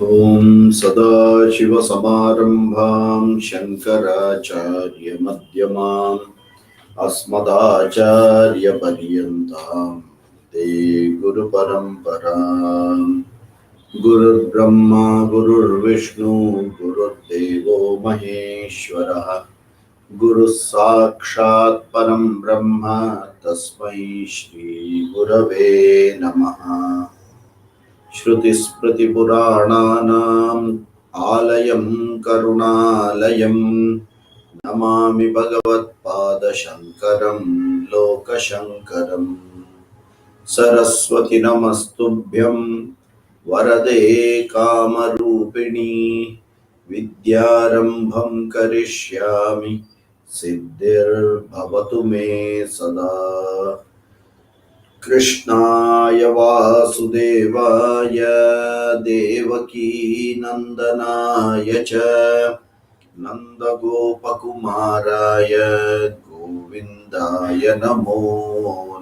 Om Sadashiva-Samarambham Shankaracharya-Madhyamam Asmadacharya-Paryantam Te Guru Paramparam Gurur Brahma Gurur Vishnu Gurur Devo Maheshwara Guru Sakshat Param Brahma Tasmai Shri Gurave Namaha Shrutismriti-Purāṇānaṁ Ālayam Karuṇālayam Namāmi Bhagavad-Pāda-Shankaram Loka-Shankaram Saraswati Namastubhyam Varade Kamarupini Vidyārambham Karishyāmi Siddhir Bhavatu Me Sada Krishnaya Vasudevaya Devaki Nandanaya Cha Nandagopakumaraya Govindaya Namo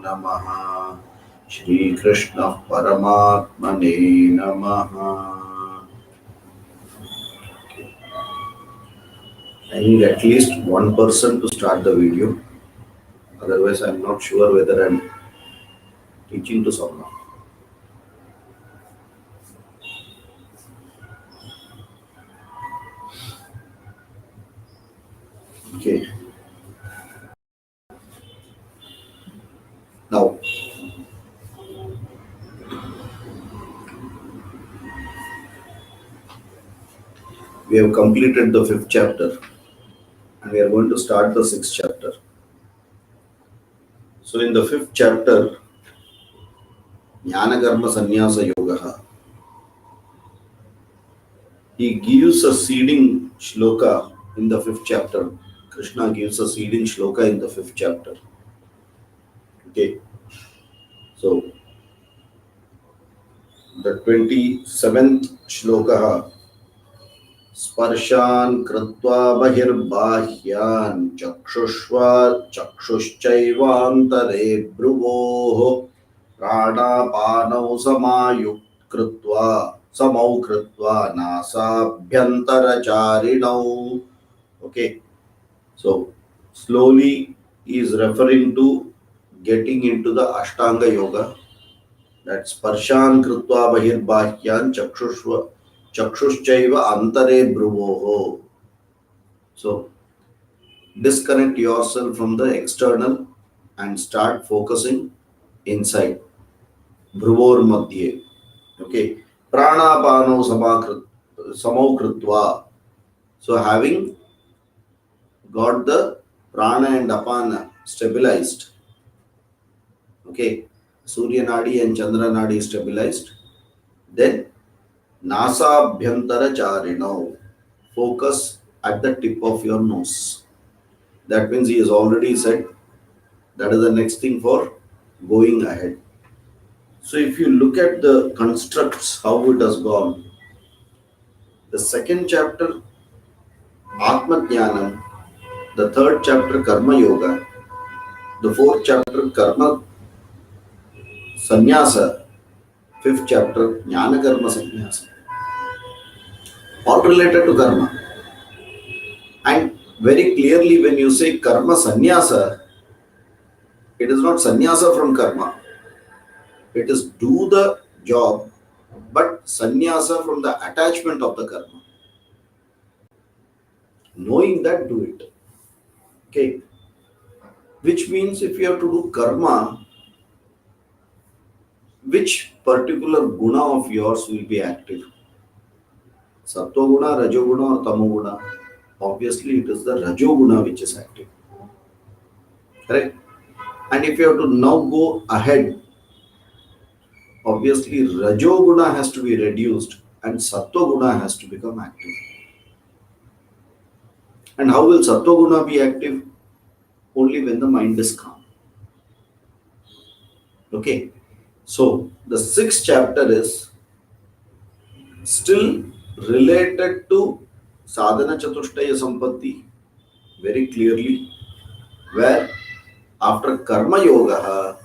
Namaha Shri Krishna Paramatmane Namaha. I need at least one person to start the video. Otherwise, I'm not sure whether I'm teaching to someone. Okay. Now, we have completed the 5th chapter and we are going to start the 6th chapter. So, in the 5th chapter, Jnana Karma Sannyasa Yoga, he gives a seeding shloka in the 5th chapter. Krishna gives a seeding shloka in the 5th chapter. Okay. So, the 27th shloka, Sparshan Kritva Bahirbahyan Chakshushchaivantare Bhruvoho Pranapanau Samau Kritva Nasabhyantara Charinau. Okay. So, slowly he is referring to getting into the Ashtanga Yoga. That's Sparshan Kritva Bahirbahyan Chakshushchaiva Antare Bhruvoho. So, disconnect yourself from the external and start focusing inside. Bhruvor Madhye. Okay. Pranapano Samau Kritva. So, having got the prana and apana stabilized. Okay. Surya Nadi and Chandra Nadi stabilized. Then Nasa Bhyantara Charino. Focus at the tip of your nose. That means he has already said that is the next thing for going ahead. So if you look at the constructs, how it has gone, the 2nd chapter, Atma Jnanam, the 3rd chapter, Karma Yoga, the 4th chapter, Karma Sannyasa, 5th chapter, Jnana Karma Sannyasa. All related to karma. And very clearly when you say karma sannyasa, it is not sannyasa from karma. It is do the job, but sannyasa from the attachment of the karma. Knowing that, do it. Okay. Which means if you have to do karma, which particular guna of yours will be active? Sattva guna, rajo guna or tamo guna? Obviously it is the rajo guna which is active. Correct? And if you have to now go ahead, obviously rajo guna has to be reduced and sattva guna has to become active. And how will sattva guna be active? Only when the mind is calm. Okay. So the 6th chapter is still related to sadhana chatushtaya sampatti very clearly, where after karma yoga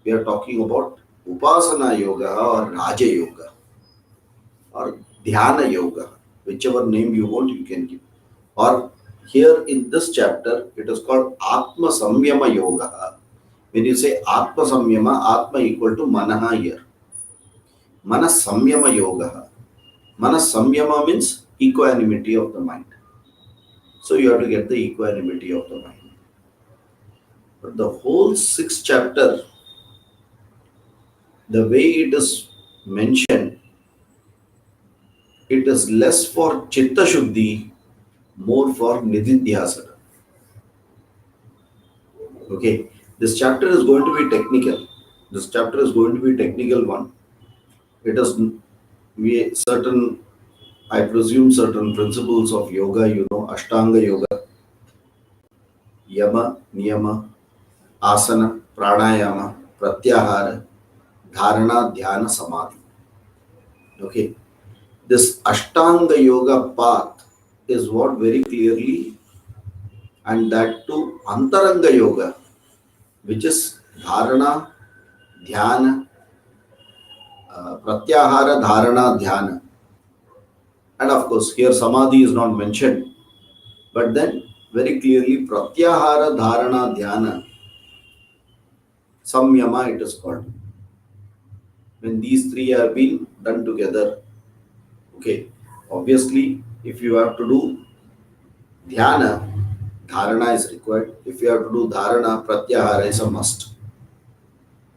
we are talking about upasana yoga or raja yoga or dhyana yoga, whichever name you want you can give. Or here in this chapter it is called atma samyama yoga. When you say atma samyama, atma equal to manaha here. Manas samyama yoga. Manas samyama means equanimity of the mind. So you have to get the equanimity of the mind. But the whole sixth chapter, the way it is mentioned, it is less for chitta shuddhi, more for nididhyasana. Okay, this chapter is going to be technical. This chapter is going to be technical one. It is we certain, I presume, certain principles of yoga. You know, Ashtanga yoga, yama, niyama, asana, pranayama, pratyahara, dharana, dhyana, samadhi. Okay, this Ashtanga yoga path is what very clearly, and that too Antaranga yoga, which is dharana, dhyana, pratyahara, dharana, dhyana. And of course, here samadhi is not mentioned, but then very clearly pratyahara, dharana, dhyana, samyama it is called. When these three are being done together, okay, obviously, if you have to do dhyana, dharana is required. If you have to do dharana, pratyahara is a must.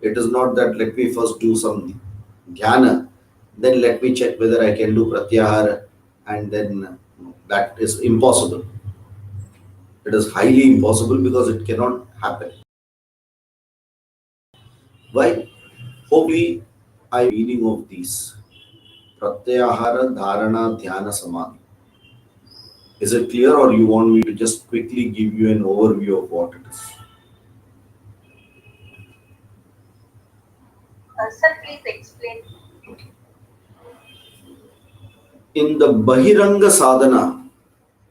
It is not that let me first do some dhyana, then let me check whether I can do pratyahara, and then that is impossible. It is highly impossible because it cannot happen. Why? Hopefully, I meaning of these pratyahara, dharana, dhyana, samadhi. Is it clear, or you want me to just quickly give you an overview of what it is? Sir, please explain. In the Bahiranga sadhana,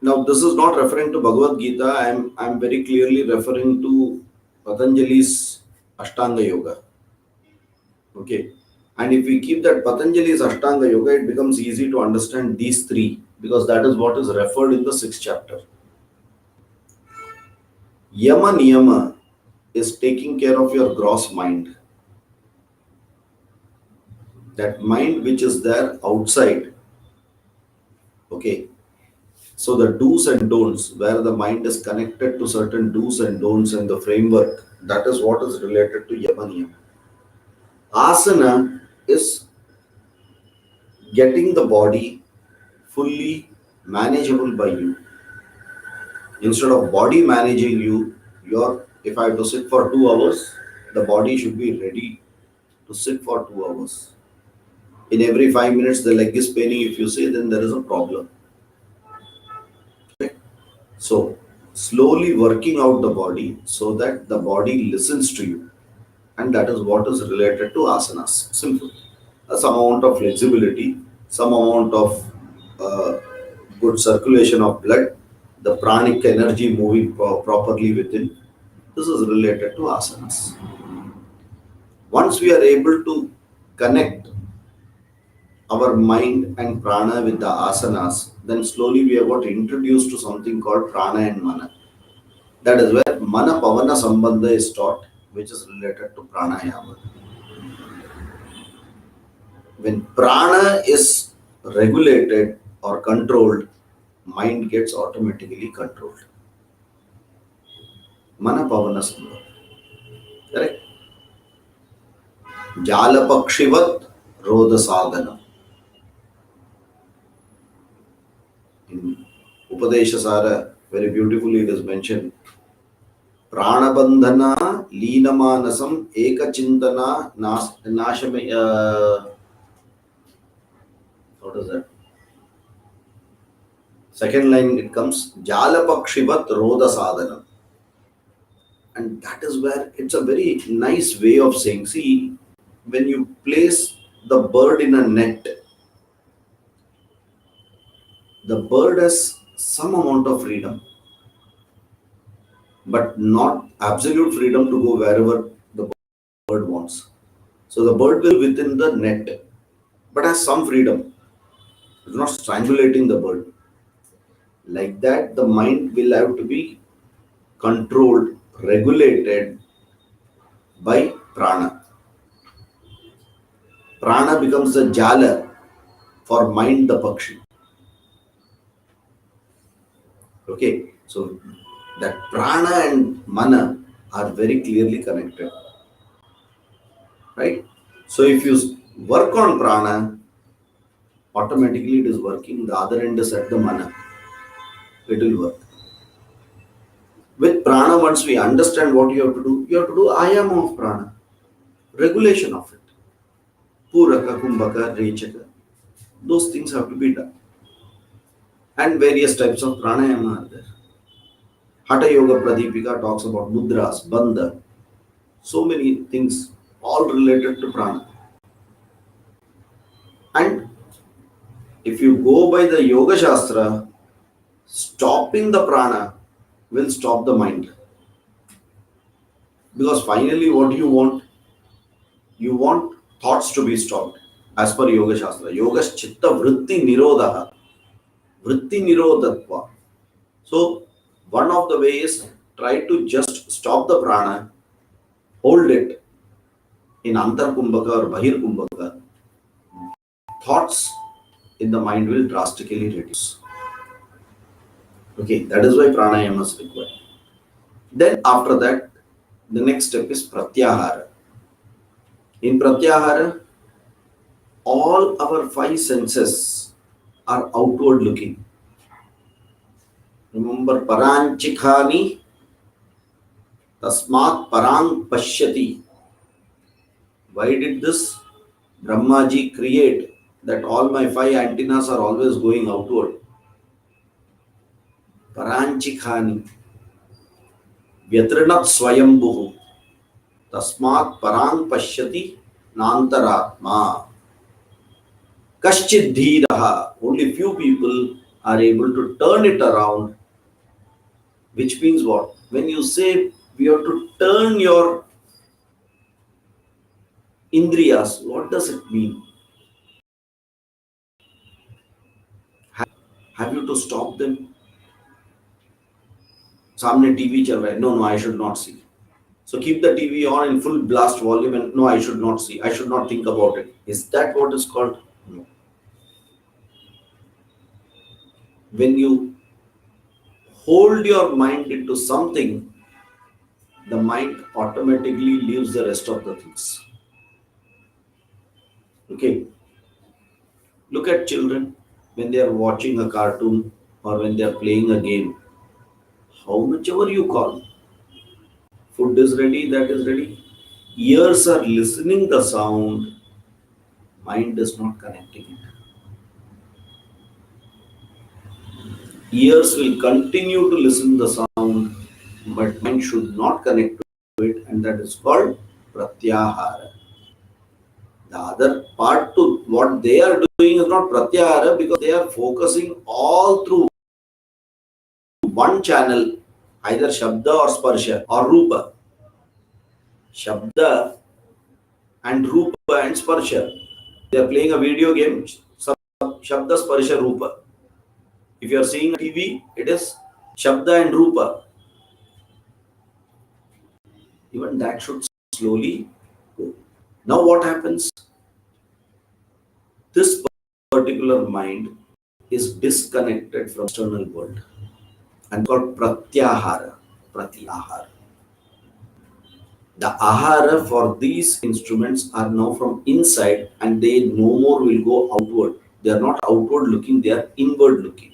now this is not referring to Bhagavad Gita, I'm very clearly referring to Patanjali's Ashtanga Yoga. Okay. And if we keep that Patanjali's Ashtanga Yoga, it becomes easy to understand these three because that is what is referred in the sixth chapter. Yama Niyama is taking care of your gross mind. That mind which is there outside. Okay. So the do's and don'ts, where the mind is connected to certain do's and don'ts and the framework, that is what is related to Yama Niyama. Asana is getting the body fully manageable by you. Instead of body managing you, if I have to sit for 2 hours, the body should be ready to sit for 2 hours. In every 5 minutes, the leg is paining. If you say, then there is a problem. Okay? So, slowly working out the body so that the body listens to you. And that is what is related to asanas. Simple. Some amount of flexibility, some amount of uh, good circulation of blood, the pranic energy moving properly within. This is related to asanas. Once we are able to connect our mind and prana with the asanas, then slowly we have got introduced to something called prana and mana. That is where mana pavana sambandha is taught, which is related to pranayama. When prana is regulated or controlled, mind gets automatically controlled. Mana pavana sambandha. Correct? Jalapakshivat rodha sadhana. In Upadesha Sara, very beautifully it is mentioned. Pranabandhana leenamanasam ekachintana nashame. What is that? Second line it comes Jalapakshivat rodha sadhana. And that is where it's a very nice way of saying. See, when you place the bird in a net, The bird has some amount of freedom, but not absolute freedom to go wherever the bird wants. So the bird will within the net, but has some freedom. It's not strangulating the bird. Like that, the mind will have to be controlled, regulated by prana. Prana becomes the jala for mind the pakshi. Okay, so that prana and mana are very clearly connected, right? So if you work on prana, automatically it is working. The other end is at the mana. It will work. With prana, once we understand what you have to do ayama of prana, regulation of it. Puraka, kumbhaka, rechaka. Those things have to be done. And various types of pranayama are there. Hatha Yoga Pradipika talks about mudras, bandha, so many things, all related to prana. And if you go by the Yoga Shastra, stopping the prana will stop the mind. Because finally, what you want? You want thoughts to be stopped. As per Yoga Shastra, Yoga Chitta Vritti Nirodha, Vritti Nirodhatva. So, one of the ways, try to just stop the prana, hold it in Antar Kumbhaka or Bahir Kumbhaka. Thoughts in the mind will drastically reduce. Okay, that is why pranayama is required. Then after that, the next step is pratyahara. In pratyahara, all our five senses are outward looking. Remember, paranchikhani tasmat parang pashyati. Why did this Brahmaji create that all my five antennas are always going outward? Paranchikhani vyatrinat swayambhuhu tasmat parang pashyati nantaratma. Kaschid dhiraha. Only few people are able to turn it around, which means what? When you say we have to turn your indriyas, what does it mean? Have you to stop them? Samne TV chal raha hai. No, I should not see. So keep the TV on in full blast volume and no, I should not see. I should not think about it. Is that what is called? No. When you hold your mind into something, the mind automatically leaves the rest of the things. Okay. Look at children when they are watching a cartoon or when they are playing a game. How much ever you call, food is ready, that is ready. Ears are listening the sound, mind is not connecting it. Ears will continue to listen the sound, but mind should not connect to it, and that is called pratyahara. The other part to what they are doing is not pratyahara because they are focusing all through one channel, either Shabda or Sparsha or Rupa. Shabda and Rupa and Sparsha. They are playing a video game, Shabda, Sparsha, Rupa. If you are seeing a TV, it is Shabda and Rupa. Even that should slowly go. Now what happens? This particular mind is disconnected from external world and called pratyahara. Pratyahara. The ahara for these instruments are now from inside and they no more will go outward. They are not outward looking, they are inward looking.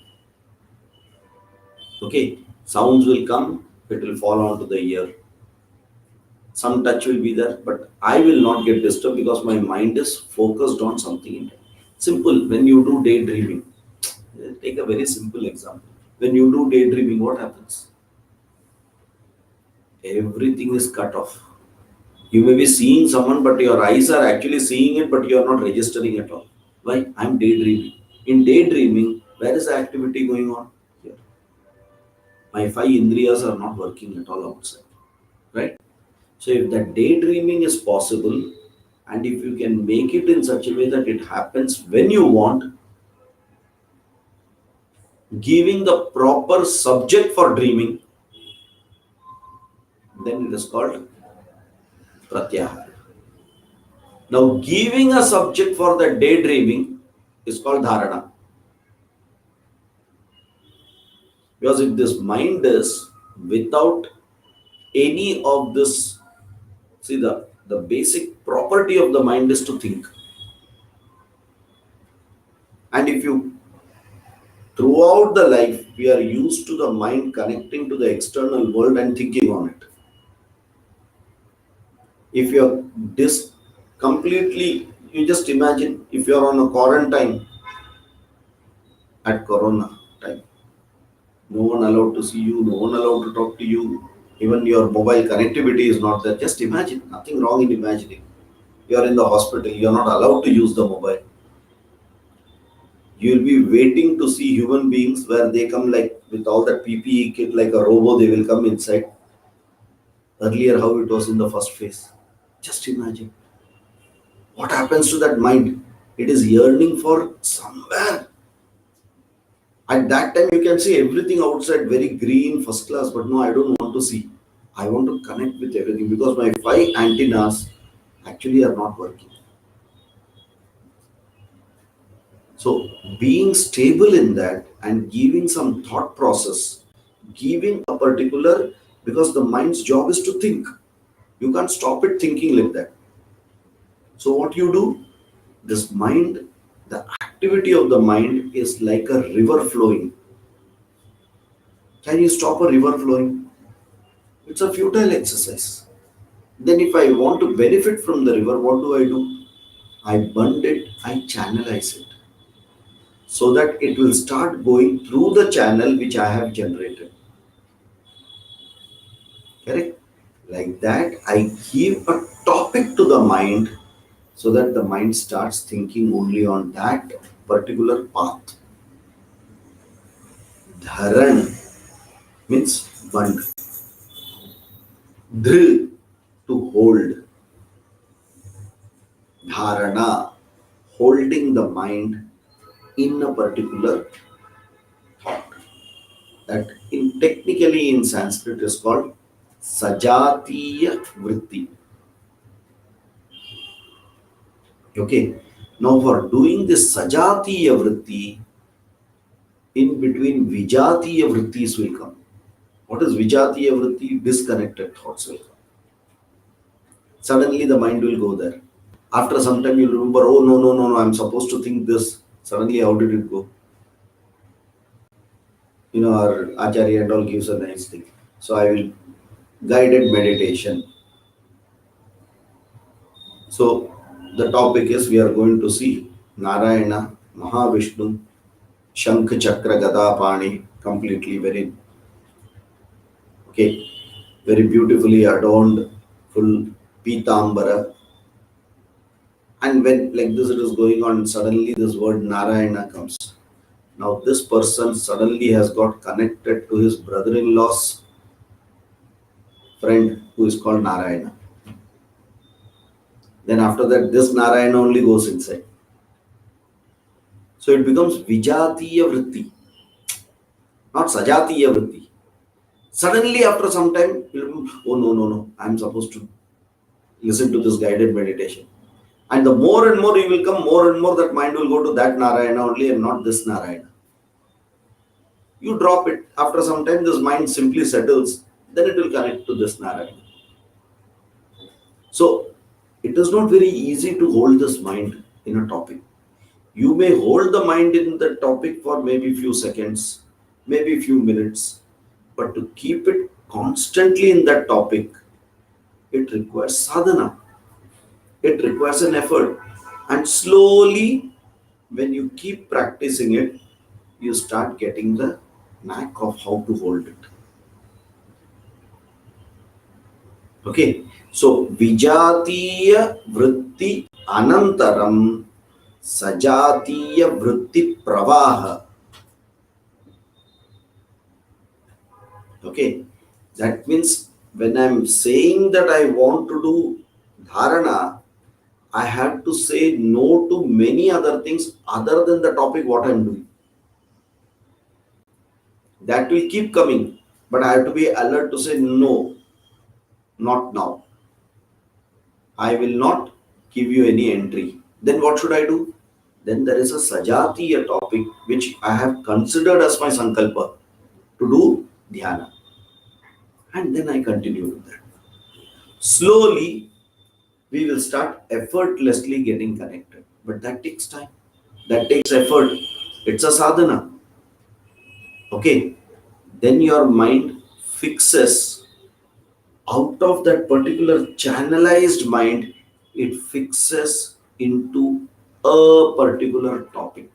Okay, sounds will come, it will fall onto the ear. Some touch will be there, but I will not get disturbed because my mind is focused on something in it. Simple, when you do daydreaming, take a very simple example. When you do daydreaming, what happens? Everything is cut off. You may be seeing someone, but your eyes are actually seeing it, but you are not registering at all. Why? I'm daydreaming. In daydreaming, Where is the activity going on? Here. My five indriyas are not working at all outside. Right? So if that daydreaming is possible, and if you can make it in such a way that it happens when you want, giving the proper subject for dreaming, then it is called pratyahara. Now, giving a subject for the daydreaming is called dharana. Because if this mind is without any of this, see, the basic property of the mind is to think. And if you, throughout the life, we are used to the mind connecting to the external world and thinking on it. If you're completely, you just imagine if you're on a quarantine at corona time, no one allowed to see you, no one allowed to talk to you, even your mobile connectivity is not there. Just imagine, nothing wrong in imagining. You're in the hospital, you're not allowed to use the mobile. You'll be waiting to see human beings where they come like with all that PPE kit like a robo, they will come inside. Earlier, how it was in the first phase. Just imagine. What happens to that mind? It is yearning for somewhere. At that time, you can see everything outside very green, first class, but no, I don't want to see. I want to connect with everything because my five antennas actually are not working. So, being stable in that and giving some thought process, giving a particular, because the mind's job is to think. You can't stop it thinking like that. So, what you do, this mind, the activity of the mind is like a river flowing. Can you stop a river flowing? It's a futile exercise. Then, if I want to benefit from the river, what do? I bund it, I channelize it so that it will start going through the channel which I have generated. Correct? Like that, I give a topic to the mind so that the mind starts thinking only on that particular path. Dharan means bund. Dhr, to hold. Dharana, holding the mind in a particular thought. That in technically in Sanskrit is called Sajatiya Vritti. Okay. Now for doing this Sajatiya Vritti, in between Vijatiya Vrittis will come. What is Vijatiya Vritti? Disconnected thoughts will come. Suddenly the mind will go there. After some time you'll remember, oh no, I'm supposed to think this. Suddenly how did it go? Our Acharya and all gives a nice thing. So I will guided meditation. So the topic is we are going to see Narayana, Mahavishnu, Shankh Chakra Gada Pani, completely very beautifully adorned, full Pitambara. And when like this it is going on, suddenly this word Narayana comes. Now this person suddenly has got connected to his brother-in-law's friend who is called Narayana. Then after that, this Narayana only goes inside. So it becomes Vijatiya Vritti, not Sajatiya Vritti. Suddenly after some time, oh no, I'm supposed to listen to this guided meditation. And the more and more you will come, more and more that mind will go to that Narayana only and not this Narayana. You drop it. After some time, this mind simply settles. Then it will connect to this Narayana. So, it is not very easy to hold this mind in a topic. You may hold the mind in the topic for maybe few seconds, maybe few minutes, but to keep it constantly in that topic, it requires sadhana. It requires an effort. And slowly, when you keep practicing it, you start getting the knack of how to hold it. Okay, so Vijatiya Vritti Anantaram Sajatiya Vritti Pravaha Okay, that means when I'm saying that I want to do dharana, I have to say no to many other things other than the topic what I'm doing. That will keep coming, but I have to be alert to say no, not now. I will not give you any entry. Then what should I do? Then there is a sajatiya topic which I have considered as my sankalpa to do dhyana. And then I continue with that. Slowly, we will start effortlessly getting connected. But that takes time. That takes effort. It's a sadhana. Okay. Then your mind fixes out of that particular channelized mind, it fixes into a particular topic.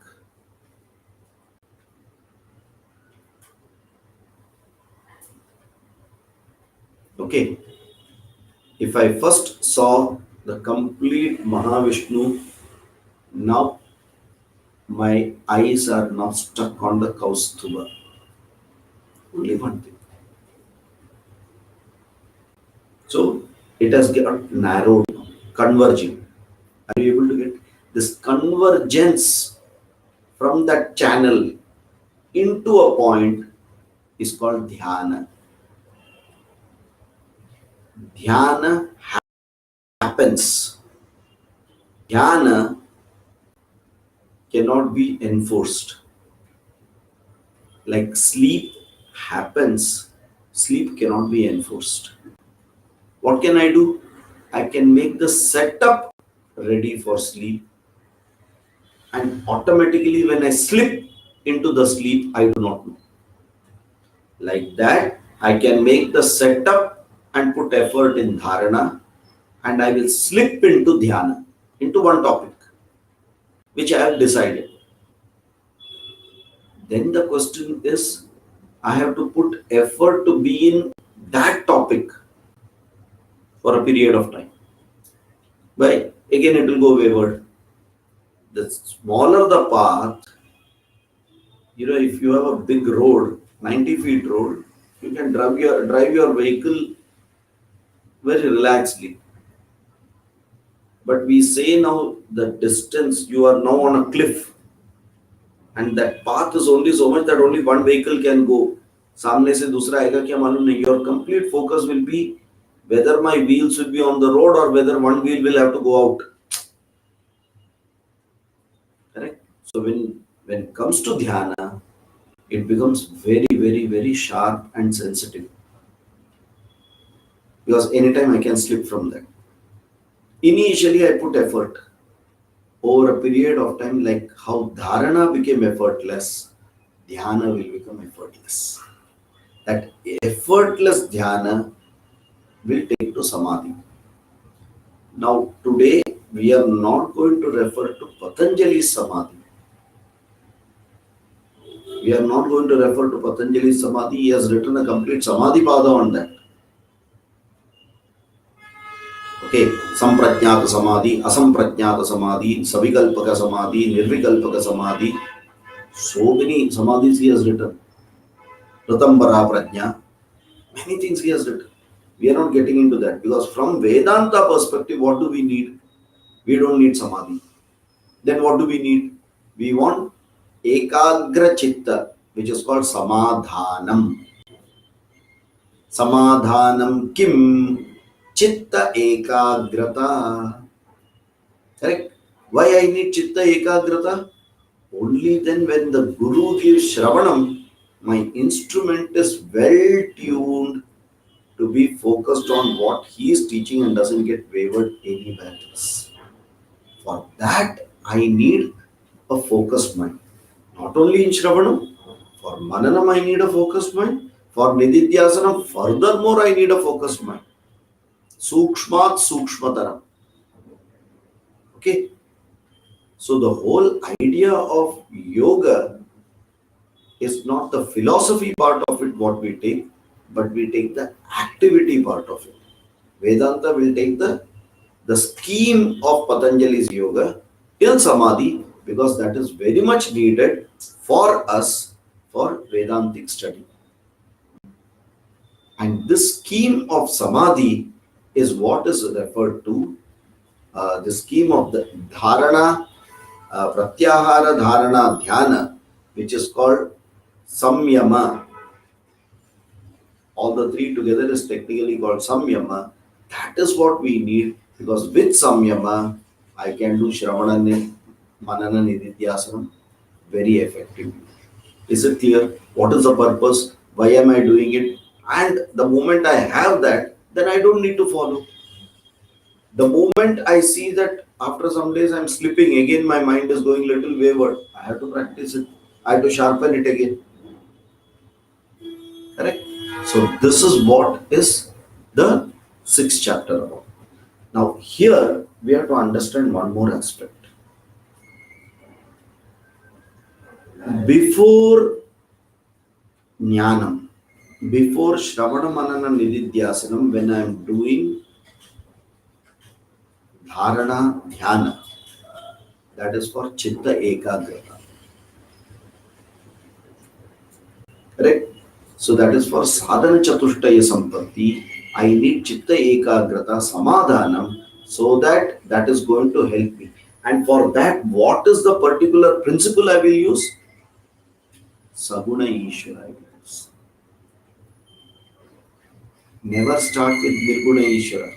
Okay. If I first saw the complete Mahavishnu, now my eyes are not stuck on the Kaustuba. Only one thing. So it has got narrowed, converging. Are you able to get this convergence from that channel into a point is called dhyana. Dhyana happens. Dhyana cannot be enforced. Like sleep happens, sleep cannot be enforced. What can I do? I can make the setup ready for sleep, and automatically when I slip into the sleep, I do not know. Like that, I can make the setup and put effort in dharana, and I will slip into dhyana, into one topic, which I have decided. Then the question is, I have to put effort to be in that topic for a period of time. But again, it will go wayward. The smaller the path, if you have a big road, 90 feet road, you can drive your vehicle very relaxedly. But we say now the distance, you are now on a cliff, and that path is only so much that only one vehicle can go. सामने से दूसरा आएगा क्या मालूम नहीं. Your complete focus will be whether my wheels will be on the road or whether one wheel will have to go out. Correct? So when it comes to dhyana, it becomes very, very, very sharp and sensitive. Because anytime I can slip from that. Initially, I put effort. Over a period of time, like how dharana became effortless, dhyana will become effortless. That effortless dhyana will take to samadhi. Now, today, we are not going to refer to Patanjali's samadhi. We are not going to refer to Patanjali's samadhi. He has written a complete samadhi pada on that. Okay, samprajnata samadhi, asamprajnata samadhi, savikalpaka samadhi, nirvikalpaka samadhi. So many samadhis he has written. Ratambara prajna. Many things he has written. We are not getting into that because from Vedanta perspective, what do we need? We don't need samadhi. Then what do we need? We want ekagra chitta, which is called samadhanam. Samadhanam kim? Chitta ekagrata. Correct? Why I need chitta ekagrata? Only then when the Guru gives Shravanam, my instrument is well tuned to be focused on what he is teaching and doesn't get wavered anywhere else. For that, I need a focused mind. Not only in Shravanam, for Mananam, I need a focused mind. For Nididhyasanam, furthermore, I need a focused mind. Sukshmat Sukshmataram. Okay? So the whole idea of yoga is not the philosophy part of it what we take, but we take the activity part of it. Vedanta will take the scheme of Patanjali's yoga till Samadhi because that is very much needed for us for Vedantic study. And this scheme of samadhi is what is referred to, the scheme of the dharana, pratyahara dharana dhyana, which is called samyama. All the three together is technically called samyama. That is what we need, because with samyama, I can do shravana, manana, nididhyasana very effectively. Is it clear? What is the purpose? Why am I doing it? And the moment I have that, then I don't need to follow. The moment I see that after some days I'm slipping, again my mind is going little wayward, I have to practice it. I have to sharpen it again. Correct? So this is what is the sixth chapter about. Now here we have to understand one more aspect. Before jnanam, before Shravana Manana Nididhyasanam, when I am doing Dharana Dhyana, that is for Chitta Ekagrata. Correct? So that is for Sadhana Chatushtaya Sampatti. I need Chitta Ekagrata Samadhanam, so that that is going to help me. And for that, what is the particular principle I will use? Saguna Ishvara I will use. Never start with Nirguna Ishvara.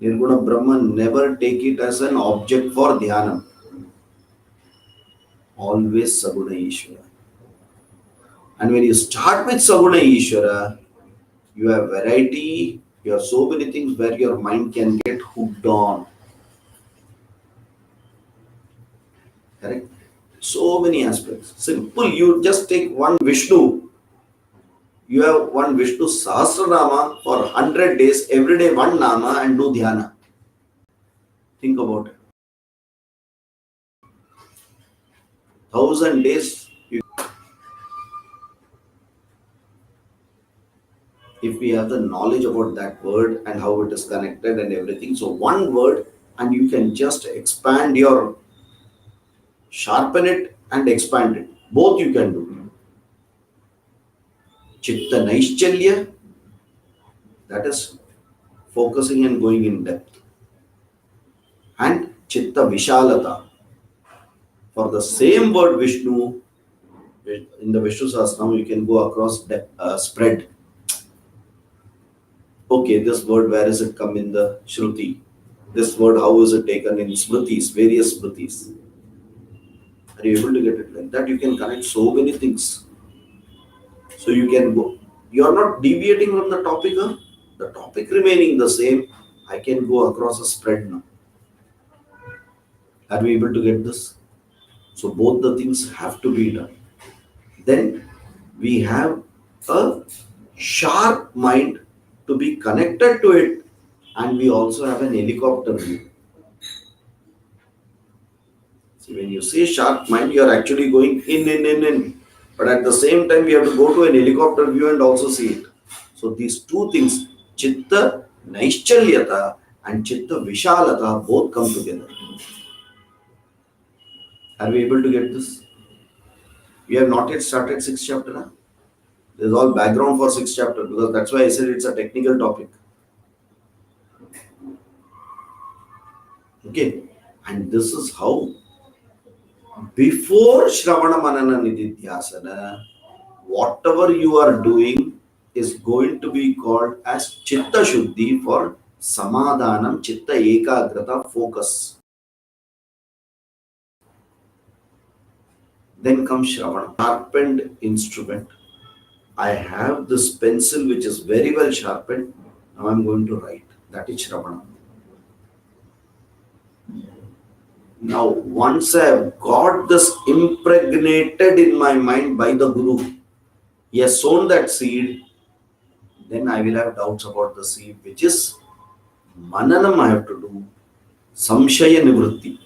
Nirguna Brahman, never take it as an object for dhyana. Always Saguna Ishvara. And when you start with Saguna Ishvara, you have variety, you have so many things where your mind can get hooked on. Correct? So many aspects. Simple, you just take one Vishnu. You have one Vishnu Sahasranama for 100 days, every day one Nama, and do Dhyana. Think about it. 1,000 days, if we have the knowledge about that word and how it is connected and everything. So one word, and you can just expand your, sharpen it and expand it. Both you can do. Chitta Naishchalya, that is focusing and going in depth. And Chitta Vishalata, for the same word Vishnu, in the Vishnu Sahasranam, you can go across spread. Okay, this word, where is it come in the Shruti? This word, how is it taken in Smritis, various Smritis? Are you able to get it like that? You can connect so many things. So you can go. You are not deviating from the topic, huh? The topic remaining the same. I can go across a spread now. Are we able to get this? So both the things have to be done. Then we have a sharp mind to be connected to it, and we also have an helicopter view. See, when you say sharp mind, you are actually going in. But at the same time, we have to go to an helicopter view and also see it. So these two things, Chitta Naischalyata and Chitta Vishalata, both come together. Are we able to get this? We have not yet started sixth chapter. Huh? There's all background for sixth chapter, because that's why I said it's a technical topic. Okay, and this is how before Shravana Manana Nididhyasana, whatever you are doing is going to be called as Chitta Shuddhi for Samadhanam, Chitta Ekagrata, focus. Then comes Shravana, sharpened instrument. I have this pencil which is very well sharpened. Now I'm going to write. That is Shravana. Now, once I have got this impregnated in my mind by the Guru, he has sown that seed, then I will have doubts about the seed, which is Mananam I have to do, Samshaya Nivritti.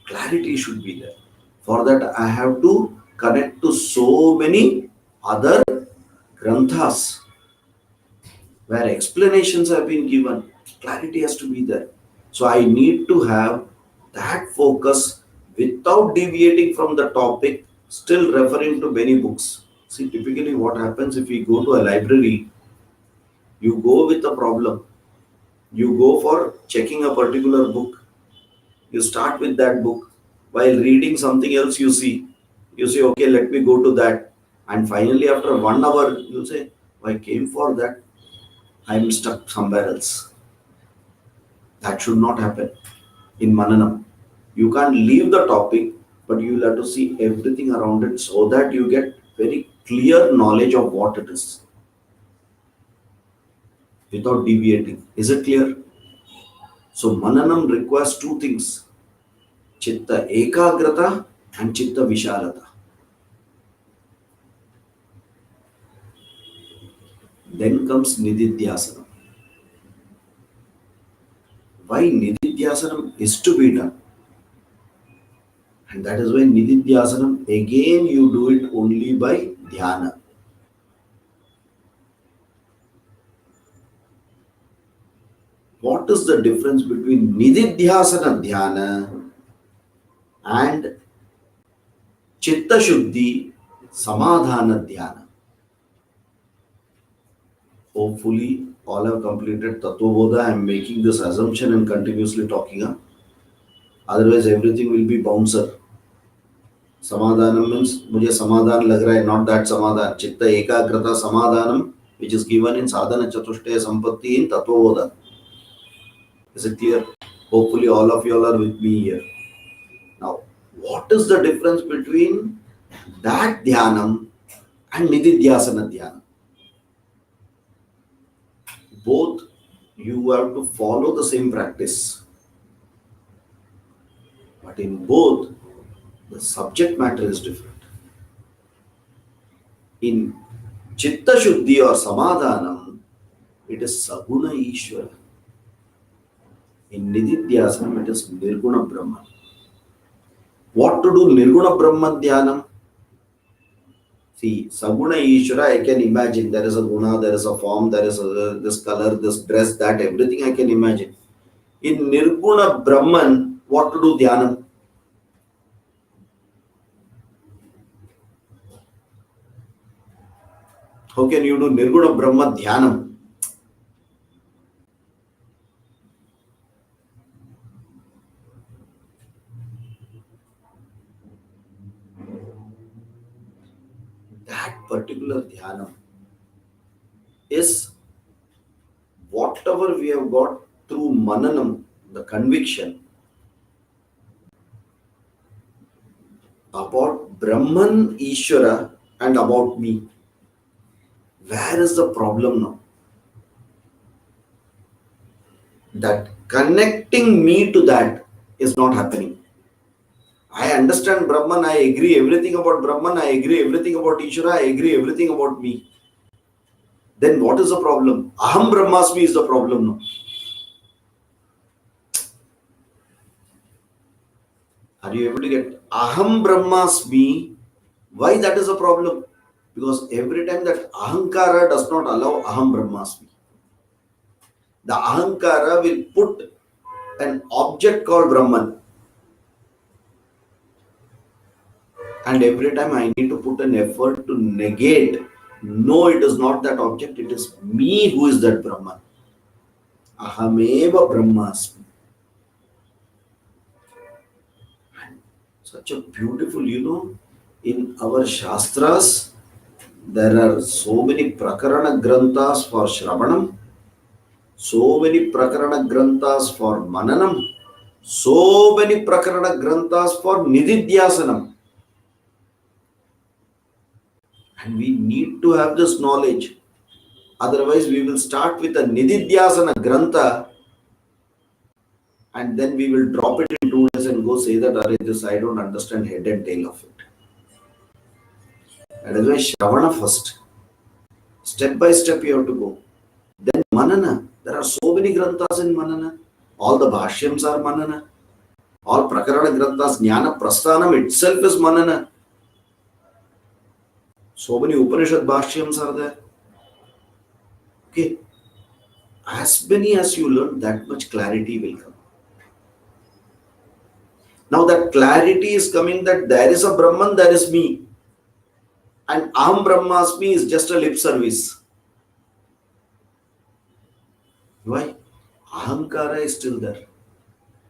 Clarity should be there. For that, I have to connect to so many other granthas where explanations have been given. Clarity has to be there. So I need to have that focus without deviating from the topic, still referring to many books. See, typically what happens if we go to a library, you go with a problem. You go for checking a particular book. You start with that book. While reading something else, you say, okay, let me go to that. And finally, after 1 hour, you say, I came for that. I'm stuck somewhere else. That should not happen in Mananam. You can't leave the topic, but you'll have to see everything around it so that you get very clear knowledge of what it is without deviating. Is it clear? So Mananam requires two things: Chitta Ekagrata and Chitta Vishalata. Then comes Nididhyasanam. Why Nididhyasanam is to be done? And that is why Nididhyasanam, again you do it only by Dhyana. What is the difference between Nididhyasana Dhyana and Chitta Shuddhi Samadhana Dhyana? Hopefully, all have completed Tattva Bodha. I am making this assumption and continuously talking. Otherwise, everything will be bouncer. Samadhanam means मुझे समाधान लग रहा है, not that समाधान. चित्त एकाग्रता समाधानम, which is given in sadhana chatushtaya sampatti in Tattva Bodha. Is it clear? Hopefully, all of you all are with me here. Now, what is the difference between that dhyanam and nididhyasana dhyana? Both you have to follow the same practice, but in both the subject matter is different. In Chitta Shuddhi or Samadhanam, it is Saguna Ishvara. In Nididhyasanam, it is Nirguna Brahman. What to do Nirguna Brahman Dhyanam? See, Saguna Ishvara, I can imagine there is a guna, there is a form, there is this color, this dress, that, everything I can imagine. In Nirguna Brahman, what to do Dhyanam? How can you do Nirguna Brahma Dhyanam? That particular Dhyanam is whatever we have got through Mananam, the conviction about Brahman, Ishvara, and about me. Where is the problem now? That connecting me to that is not happening. I understand Brahman, I agree everything about Brahman, I agree everything about Ishvara, I agree everything about me. Then what is the problem? Aham Brahmasmi is the problem now. Are you able to get Aham Brahmasmi? Why that is a problem? Because every time that Ahankara does not allow Aham Brahmasmi. The Ahankara will put an object called Brahman. And every time I need to put an effort to negate, no, it is not that object, it is me who is that Brahman. Ahameva Brahmasmi. Such a beautiful, in our Shastras, there are so many Prakarana Granthas for Shravanam, so many Prakarana Granthas for Mananam, so many Prakarana Granthas for Nididhyasanam. And we need to have this knowledge. Otherwise, we will start with a Nididhyasana Grantha and then we will drop it in 2 days and go say that, this I don't understand head and tail of it. That is why Shravana first. Step by step you have to go. Then Manana. There are so many Granthas in Manana. All the Bhashyams are Manana. All Prakarana Granthas, Jnana Prasthanam itself is Manana. So many Upanishad Bhashyams are there. Okay. As many as you learn, that much clarity will come. Now that clarity is coming that there is a Brahman, there is me. And Aham Brahmasmi is just a lip service. Why? Ahankara is still there.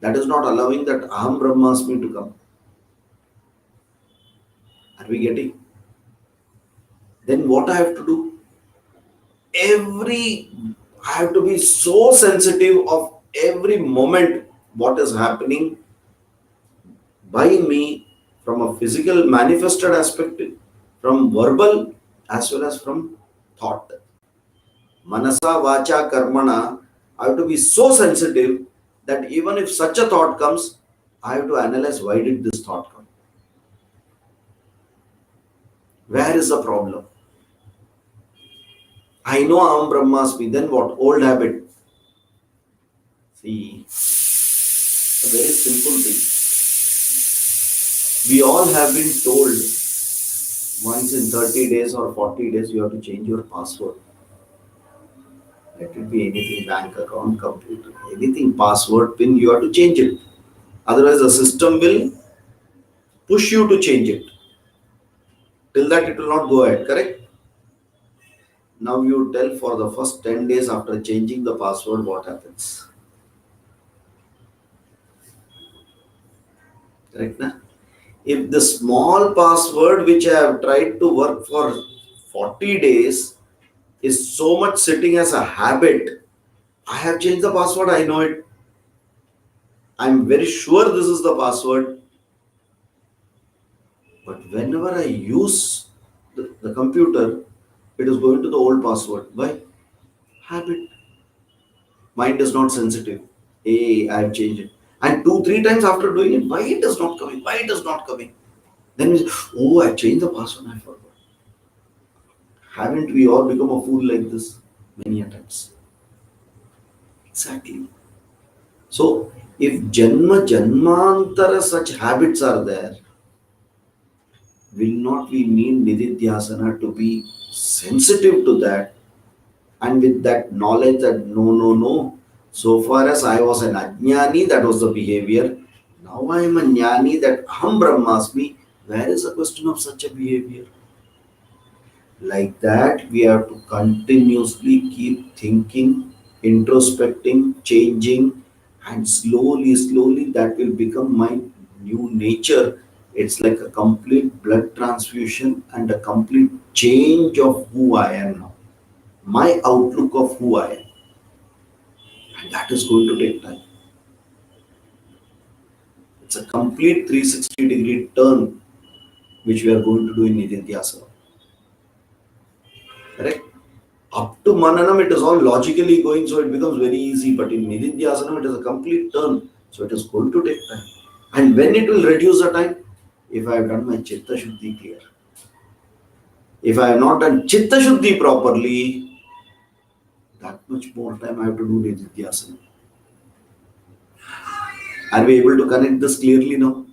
That is not allowing that Aham Brahmasmi to come. Are we getting? Then what I have to do? I have to be so sensitive of every moment what is happening by me from a physical manifested aspect, from verbal as well as from thought. Manasa, vacha, karmana, I have to be so sensitive that even if such a thought comes, I have to analyze why did this thought come? Where is the problem? I know Aham Brahmasmi, then what? Old habit. See, a very simple thing. We all have been told once in 30 days or 40 days you have to change your password. Let it be anything, bank account, computer, anything, password, pin, you have to change it. Otherwise, the system will push you to change it. Till that, it will not go ahead, correct? Now, you tell for the first 10 days after changing the password what happens. Correct? Na? If the small password which I have tried to work for 40 days is so much sitting as a habit, I have changed the password, I know it. I'm very sure this is the password. But whenever I use the computer, it is going to the old password. Why? Habit. Mind is not sensitive. Hey, I have changed it. And two, three times after doing it, why it is not coming? Why it is not coming? Then we say, oh, I changed the password, I forgot. Haven't we all become a fool like this many a times? Exactly. So, if Janma Janmantara such habits are there, will not we need Nididhyasana to be sensitive to that, and with that knowledge that no, so far as I was an Ajnani, that was the behavior. Now I am a Jnani, that Aham Brahmasmi. Where is the question of such a behavior? Like that, we have to continuously keep thinking, introspecting, changing, and slowly, that will become my new nature. It's like a complete blood transfusion and a complete change of who I am now, my outlook of who I am. And that is going to take time. It's a complete 360-degree turn which we are going to do in Nididhyasana. Correct? Up to Mananam, it is all logically going, so it becomes very easy. But in Nididhyasana, it is a complete turn, so it is going to take time. And when it will reduce the time? If I have done my Chitta Shuddhi clear. If I have not done Chitta Shuddhi properly, that much more time I have to do Nididhyasana. Are we able to connect this clearly now?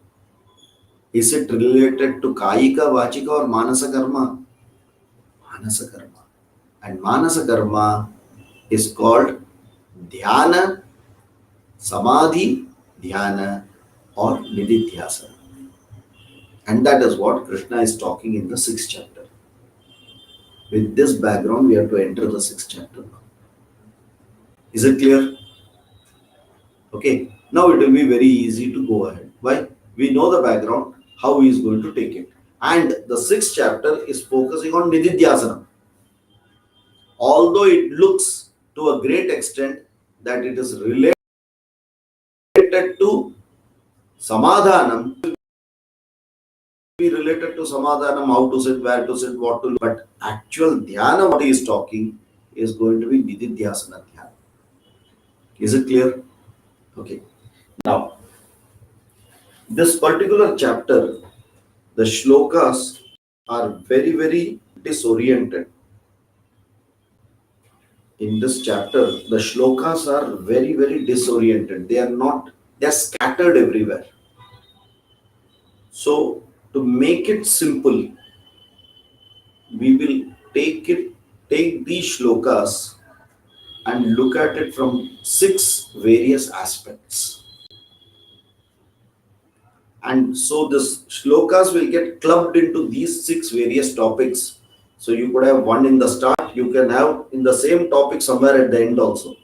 Is it related to Kayika, Vachika or Manasa Karma? Manasa Karma. And Manasa Karma is called Dhyana, Samadhi, Dhyana or Nididhyasana. And that is what Krishna is talking in the 6th chapter. With this background, we have to enter the 6th chapter now. Is it clear? Okay. Now it will be very easy to go ahead. Why? We know the background, how he is going to take it. And the 6th chapter is focusing on Nididhyasana. Although it looks to a great extent that it is related to Samadhanam, be related to Samadhanam, how to sit, where to sit, what to do. But actual Dhyana, what he is talking, is going to be Nididhyasana Dhyana. Is it clear? Okay. Now, this particular chapter, the shlokas are very disoriented. In this chapter, the shlokas are very disoriented. They are scattered everywhere. So, to make it simple, we will take these shlokas and look at it from 6 various aspects. And so this shlokas will get clubbed into these six various topics. So you could have one in the start, you can have in the same topic somewhere at the end also.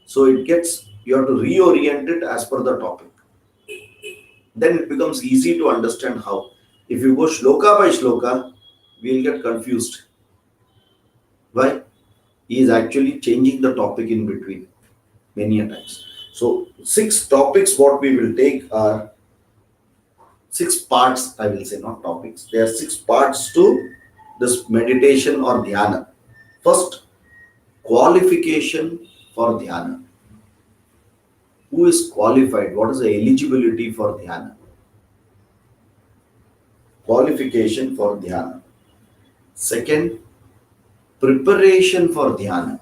So it gets, you have to reorient it as per the topic. Then it becomes easy to understand how. If you go shloka by shloka, we'll get confused. Why? He is actually changing the topic in between many a times. So six topics what we will take are six parts, I will say, not topics. There are six parts to this meditation or dhyana. First, qualification for dhyana. Who is qualified? What is the eligibility for dhyana? Qualification for dhyana. Second, preparation for dhyana.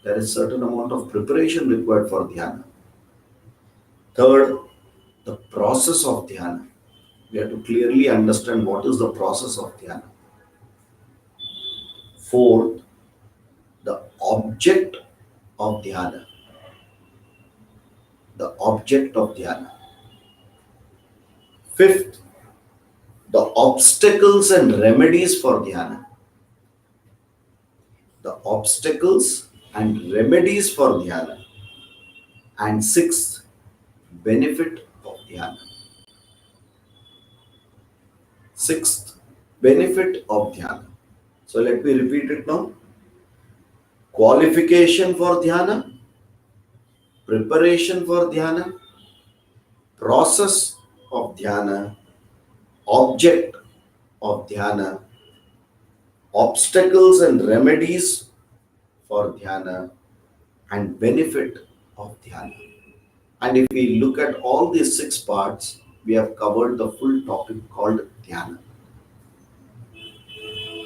There is certain amount of preparation required for dhyana. Third, the process of dhyana. We have to clearly understand what is the process of dhyana. Fourth, the object of dhyana. The object of dhyana. Fifth, the obstacles and remedies for dhyana. The obstacles and remedies for dhyana. And sixth, benefit of dhyana. Sixth, benefit of dhyana. So let me repeat it now. Qualification for dhyana, preparation for dhyana, process of dhyana, object of dhyana, obstacles and remedies for dhyana, and benefit of dhyana. And if we look at all these six parts, we have covered the full topic called dhyana.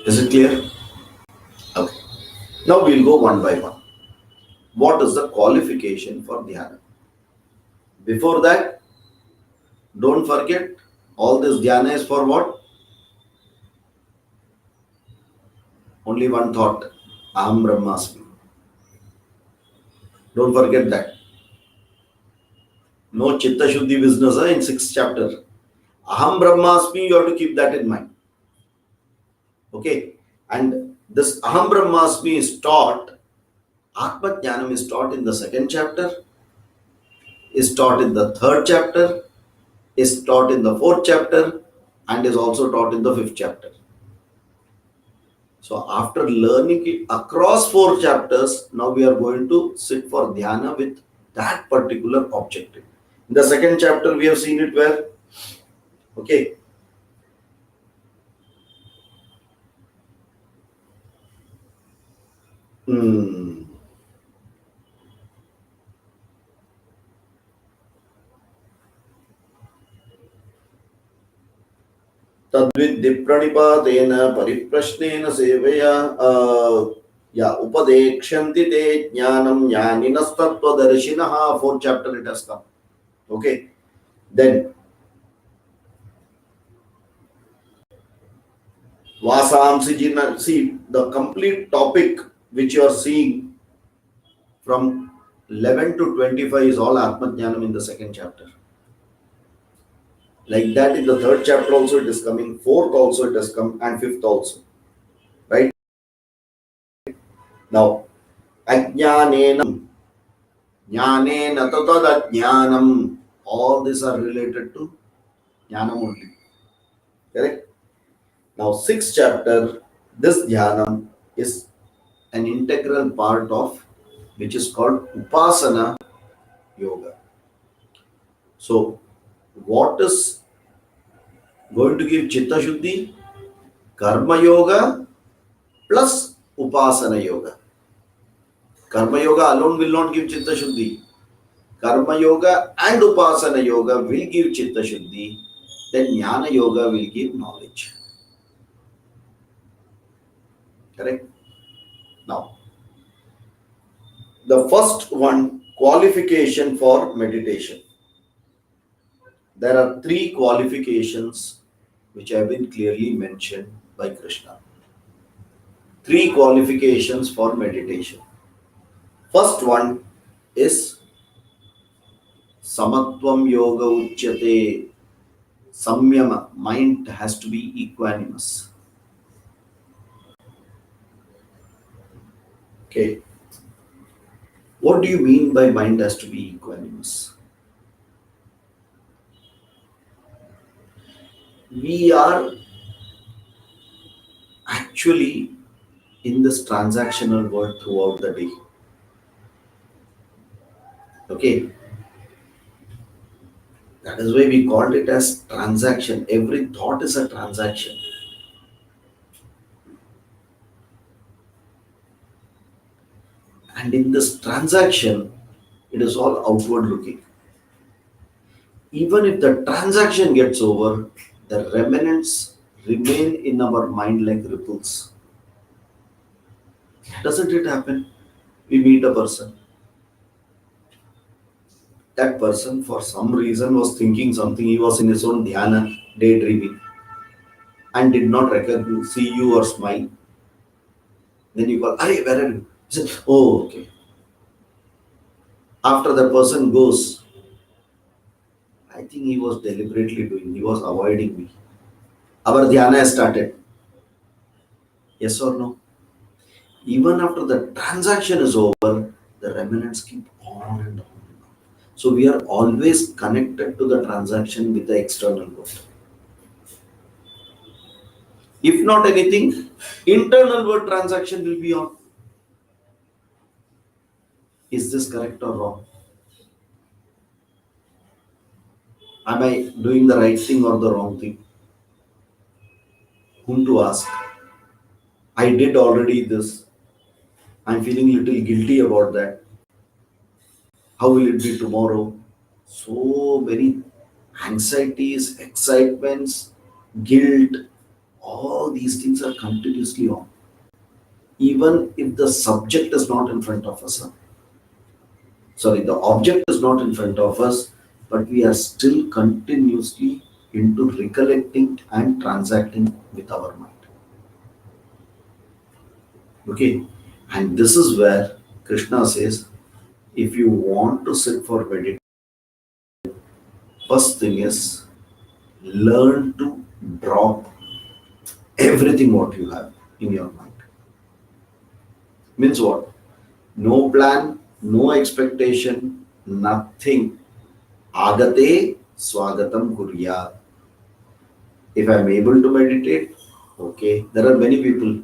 Is it clear? Okay. Now we'll go one by one. What is the qualification for dhyana? Before that, don't forget, all this dhyana is for what? Only one thought. Aham Brahmasmi. Don't forget that. No Chitta Shuddhi business in 6th chapter. Aham Brahmasmi, you have to keep that in mind. Okay. And this Aham Brahmasmi is taught, Atma Jnanam is taught in the 2nd chapter, is taught in the 3rd chapter, is taught in the 4th chapter, and is also taught in the 5th chapter. So after learning it across 4 chapters, now we are going to sit for dhyana with that particular objective. In the 2nd chapter, we have seen it where, okay, तद्विद्धि प्रणिपातेन परिप्रश्नेन सेवया या उपदेक्ष्यन्ति ते ज्ञानं ज्ञानिनस्तत्त्वदर्शिनः. 4th chapter it has come. Okay, then Vasamsi Jina. See, the complete topic which you are seeing from 11 to 25 is all Atma Jnanam in the 2nd chapter. Like that in the 3rd chapter also it is coming, 4th also it has come, and 5th also. Right? Now, Ajnanena, Jnanena Tatada Jnanam, all these are related to Jnanam only. Correct? Now, 6th chapter, this Jnanam is an integral part of which is called Upasana Yoga. So, what is going to give Chitta Shuddhi? Karma Yoga plus Upasana Yoga. Karma Yoga alone will not give Chitta Shuddhi. Karma Yoga and Upasana Yoga will give Chitta Shuddhi. Then Jnana Yoga will give knowledge. Correct? Now, the first one, qualification for meditation. There are 3 qualifications which have been clearly mentioned by Krishna. 3 qualifications for meditation. First one is Samatvam yoga uchyate. Samyama, mind has to be equanimous. Okay. What do you mean by mind has to be equanimous? We are actually in this transactional world throughout the day. Okay. That is why we called it as transaction. Every thought is a transaction. And in this transaction, it is all outward looking. Even if the transaction gets over, the remnants remain in our mind like ripples. Doesn't it happen? We meet a person. That person, for some reason, was thinking something. He was in his own dhyana, daydreaming, and did not recognize, see you or smile. Then you call, "Hey, where are you?" He said, "Oh, okay." After the person goes, I think he was deliberately doing, he was avoiding me. Our dhyana has started. Yes or no? Even after the transaction is over, the remnants keep on and on. So we are always connected to the transaction with the external world. If not anything, internal world transaction will be on. Is this correct or wrong? Am I doing the right thing or the wrong thing? Whom to ask? I did already this. I'm feeling little guilty about that. How will it be tomorrow? So many anxieties, excitements, guilt, all these things are continuously on. Even if the subject is not in front of us. Sorry, the object is not in front of us, but we are still continuously into recollecting and transacting with our mind. Okay, and this is where Krishna says, if you want to sit for meditation, first thing is learn to drop everything what you have in your mind. Means what? No plan, no expectation, nothing. Agate swagatam kurya. If I'm able to meditate, okay. There are many people,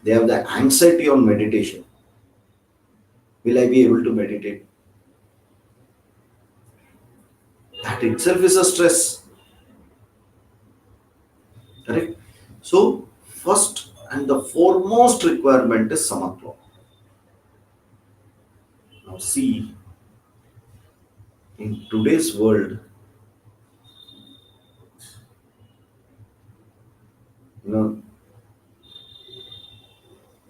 they have the anxiety on meditation. Will I be able to meditate? That itself is a stress. Correct? So, first and the foremost requirement is samatva. Now, see, in today's world, you know,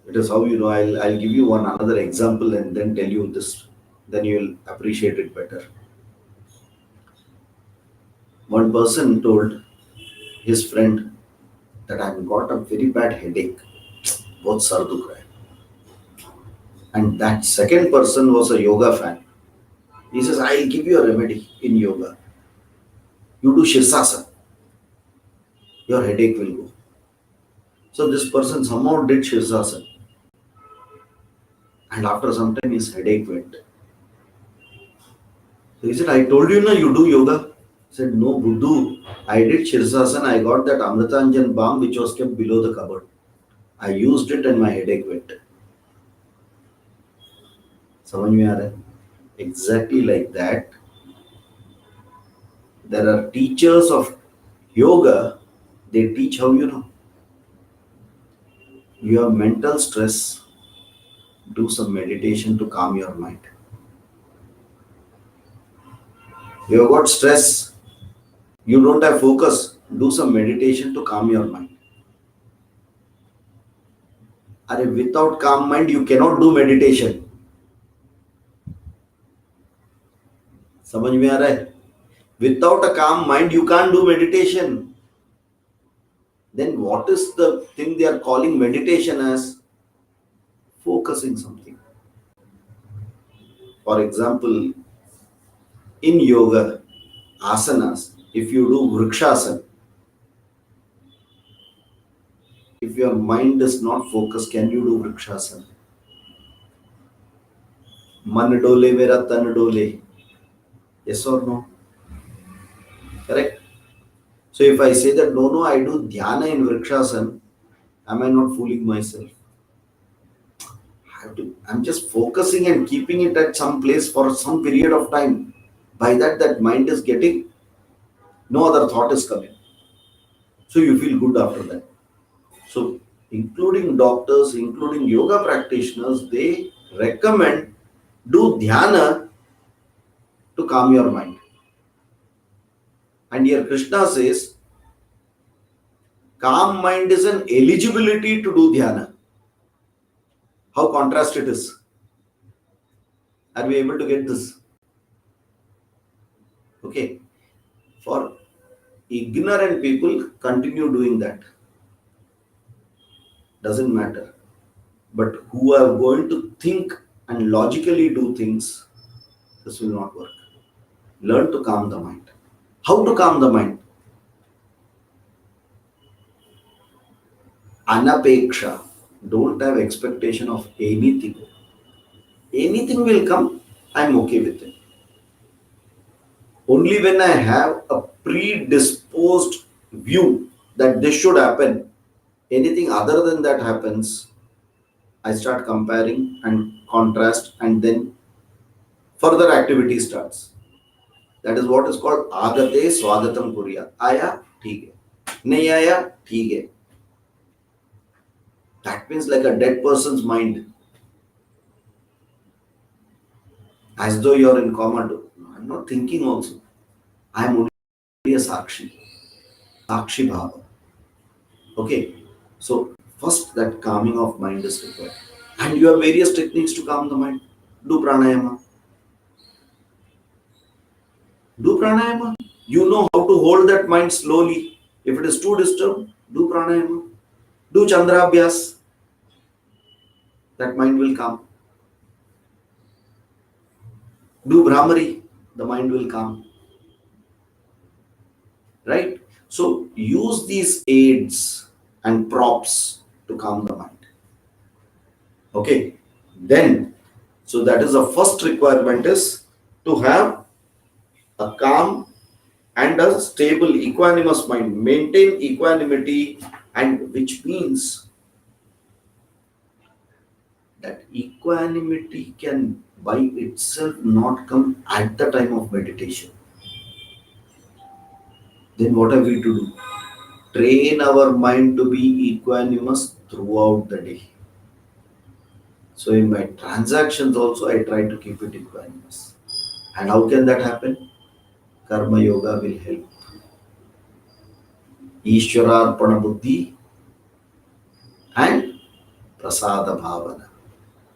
it is how I'll give you one another example and then tell you this, then you'll appreciate it better. One person told his friend that I've got a very bad headache, both sar dukh raha hai. And that second person was a yoga fan. He says, I'll give you a remedy in yoga. You do Shirsasana, your headache will go. So this person somehow did Shirsasana. And after some time his headache went. So he said, I told you, you do yoga. He said, no, Buddhu. I did Shirsasana. I got that Amritanjan balm which was kept below the cupboard. I used it and my headache went. समझ में आ रहा है? Exactly like that. There are teachers of yoga. They teach how you have mental stress. Do some meditation to calm your mind. You have got stress. You don't have focus. Do some meditation to calm your mind. अरे without calm mind you cannot do meditation. समझ में आ रहा है? Without a calm mind you can't do meditation. Then what is the thing they are calling meditation as? Focusing something. For example, In yoga, asanas, if you do vrikshasana, if your mind is not focused, can you do vrikshasana? Man dole, mera tan dole. Yes or no? Correct? So if I say that no, I do dhyana in vrikshasana, am I not fooling myself? I'm just focusing and keeping it at some place for some period of time. By that, that mind is getting, no other thought is coming. So you feel good after that. So including doctors, including yoga practitioners, they recommend do dhyana to calm your mind. And here Krishna says, calm mind is an eligibility to do dhyana. How contrast it is. Are we able to get this? Okay. For ignorant people, continue doing that. Doesn't matter. But who are going to think and logically do things, this will not work. Learn to calm the mind. How to calm the mind? Anapeksha. Don't have expectation of anything. Anything will come, I'm okay with it. Only when I have a predisposed view that this should happen, anything other than that happens, I start comparing and contrast, and then further activity starts. That is what is called agate swagatam kurya. Aya, theek hai. Nahi aya, theek hai. That means like a dead person's mind, as though you're in coma. I'm not thinking also. I'm only a sakshi. Sakshi bhava. Okay. So first that calming of mind is required. And you have various techniques to calm the mind. Do pranayama. Do pranayama. You know how to hold that mind slowly. If it is too disturbed, do pranayama. Do chandrabhyas. That mind will calm. Do Brahmari, the mind will calm. Right? So use these aids and props to calm the mind. Okay. Then, so that is the first requirement is to have a calm and a stable equanimous mind. Maintain equanimity, and which means that equanimity can by itself not come at the time of meditation. Then what have we to do? Train our mind to be equanimous throughout the day. So in my transactions also I try to keep it equanimous. And how can that happen? Karma yoga will help. Ishwararpana buddhi and prasada bhavana.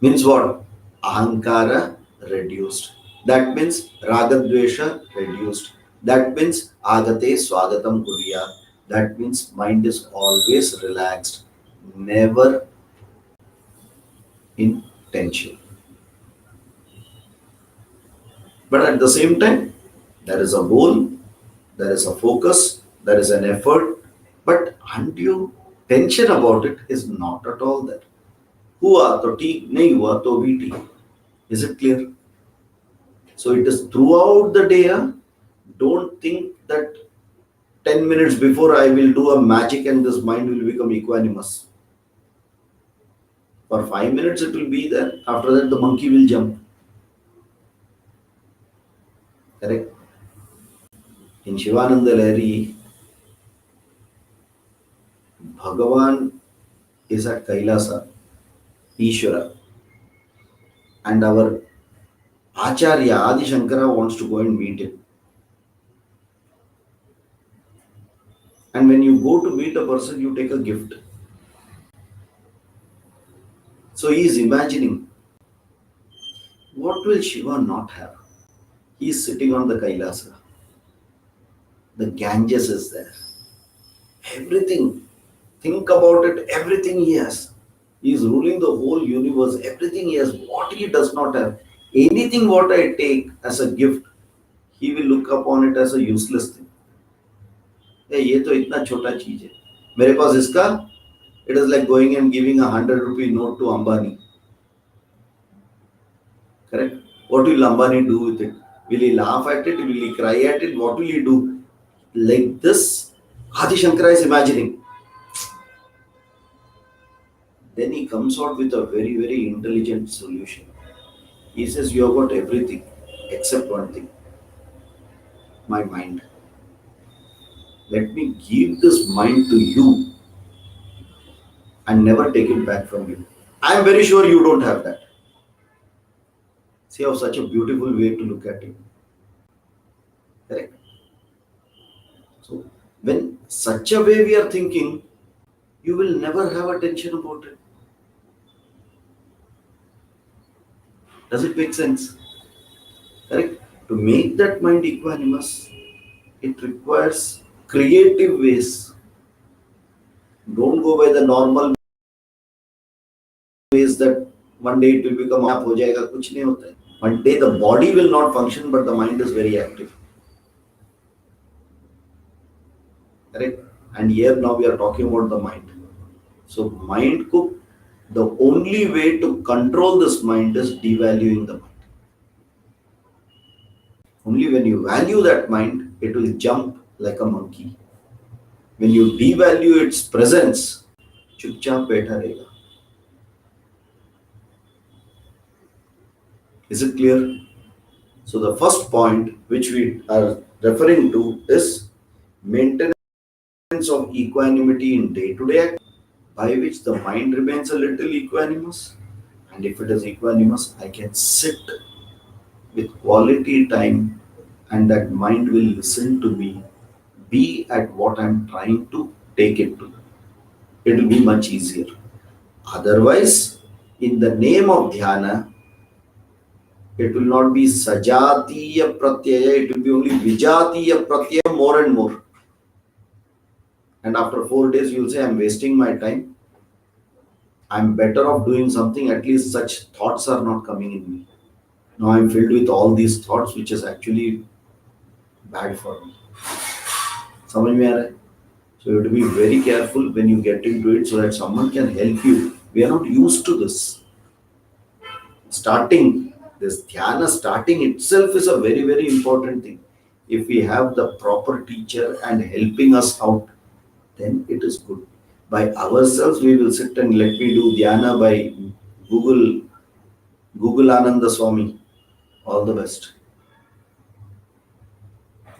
Means what? Ahankara reduced. That means ragadvesha reduced. That means agate swagatam kurya. That means mind is always relaxed, never in tension. But at the same time, there is a goal, there is a focus, there is an effort, but undue tension about it is not at all there. Hua to ठीक नहीं हुआ तो भी ठीक. Is it clear? So it is throughout the day. Don't think that 10 minutes before I will do a magic and this mind will become equanimous. For 5 minutes it will be there. After that the monkey will jump. Correct? In Shivananda Lahiri, Bhagavan is at Kailasa, Ishvara, and our Acharya Adi Shankara wants to go and meet him. And when you go to meet a person, you take a gift. So he is imagining, what will Shiva not have? He is sitting on the Kailasa. The Ganges is there. Everything. Think about it. Everything he has. He is ruling the whole universe. Everything he has. What he does not have. Anything what I take as a gift, he will look upon it as a useless thing. ये तो इतना छोटा चीज है, मेरे पास इसका, it is like going and giving a 100 rupee note to Ambani. Correct? What will Ambani do with it? Will he laugh at it? Will he cry at it? What will he do? Like this, Adi Shankara is imagining. Then he comes out with a very, very intelligent solution. He says, you have got everything except one thing, my mind. Let me give this mind to you and never take it back from you. I am very sure you don't have that. See how such a beautiful way to look at it. Correct? So, when such a way we are thinking, you will never have a tension about it. Does it make sense? Correct? To make that mind equanimous, it requires creative ways. Don't go by the normal ways that one day it will become आप हो जाएगा, कुछ नहीं होता है. One day the body will not function, but the mind is very active. Correct? And here now we are talking about the mind. So mind ko, the only way to control this mind is devaluing the mind. Only when you value that mind, it will jump like a monkey. When you devalue its presence, चुपचाप बैठा रहेगा. Is it clear? So the first point which we are referring to is maintenance of equanimity in day-to-day act, by which the mind remains a little equanimous. And if it is equanimous, I can sit with quality time and that mind will listen to me, be at what I'm trying to take it to. It will be much easier. Otherwise, in the name of dhyana, it will not be sajatiya pratyaya, it will be only vijatiya pratyaya more and more. And after 4 days, you'll say, I'm wasting my time. I'm better off doing something, at least such thoughts are not coming in me. Now I'm filled with all these thoughts, which is actually bad for me. समझ में आ रहा है? So you have to be very careful when you get into it so that someone can help you. We are not used to this. Starting, this dhyana starting itself is a very, very important thing. If we have the proper teacher and helping us out, then it is good. By ourselves, we will sit and let me do dhyana by Google Ananda Swami. All the best.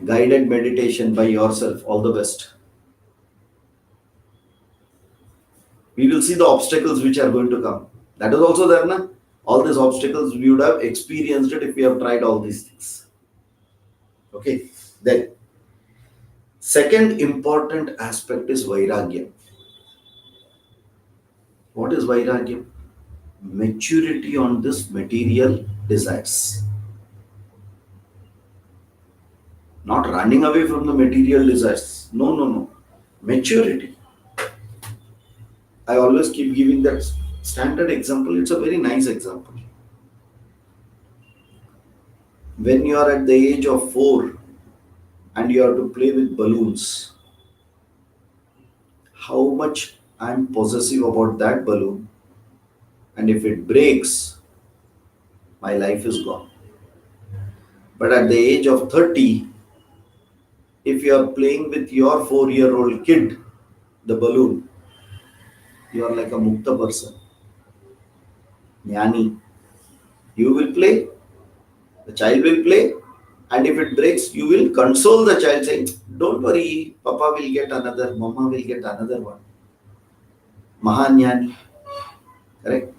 Guided meditation by yourself. All the best. We will see the obstacles which are going to come. That is also there, na? All these obstacles we would have experienced it if we have tried all these things. Okay. Then, second important aspect is vairagya. What is vairagya? Maturity on this material desires. Not running away from the material desires. No, no, no. Maturity. I always keep giving that standard example. It's a very nice example. When you are at the age of 4 and you have to play with balloons, how much I am possessive about that balloon, and if it breaks, my life is gone. But at the age of 30, if you are playing with your 4-year-old kid, the balloon, you are like a mukta person. Jnani. You will play, the child will play, and if it breaks, you will console the child saying, don't worry, Papa will get another, Mama will get another one. Mahanyani. Correct?